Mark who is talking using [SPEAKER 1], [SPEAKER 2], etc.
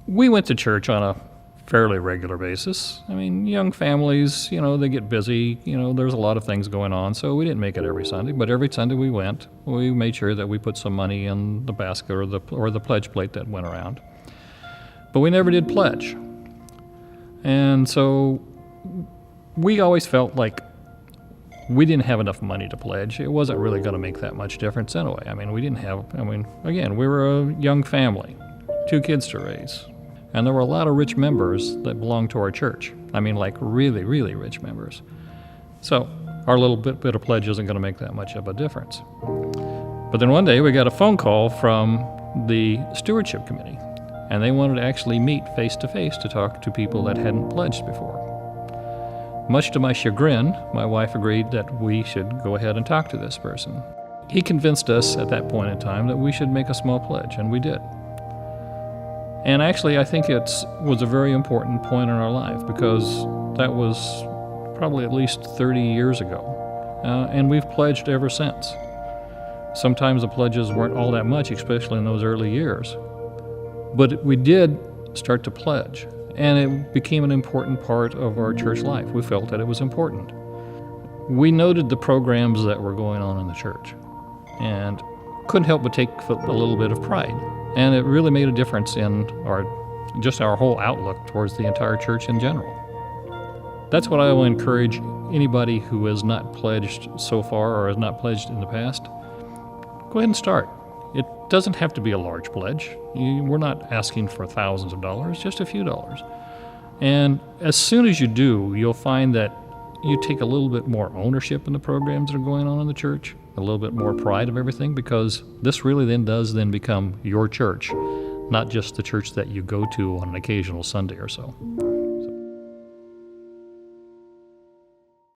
[SPEAKER 1] We went to church on a fairly regular basis. I mean, young families, they get busy, there's a lot of things going on, so we didn't make it every Sunday, but every Sunday we went. We made sure that we put some money in the basket or the pledge plate that went around. But we never did pledge. And so we always felt like we didn't have enough money to pledge. It wasn't really going to make that much difference anyway. Again, we were a young family, 2 kids to raise. And there were a lot of rich members that belonged to our church. Like really, really rich members. So our little bit of pledge isn't going to make that much of a difference. But then one day we got a phone call from the Stewardship Committee, and they wanted to actually meet face-to-face to talk to people that hadn't pledged before. Much to my chagrin, my wife agreed that we should go ahead and talk to this person. He convinced us at that point in time that we should make a small pledge, and we did. And actually, I think it was a very important point in our life, because that was probably at least 30 years ago. And we've pledged ever since. Sometimes the pledges weren't all that much, especially in those early years. But we did start to pledge, and it became an important part of our church life. We felt that it was important. We noted the programs that were going on in the church, and couldn't help but take a little bit of pride. And it really made a difference in our whole outlook towards the entire church in general. That's what I will encourage anybody who has not pledged so far or has not pledged in the past. Go ahead and start. It doesn't have to be a large pledge. We're not asking for thousands of dollars, just a few dollars. And as soon as you do, you'll find that you take a little bit more ownership in the programs that are going on in the church, a little bit more pride of everything, because this really does become your church, not just the church that you go to on an occasional Sunday or so.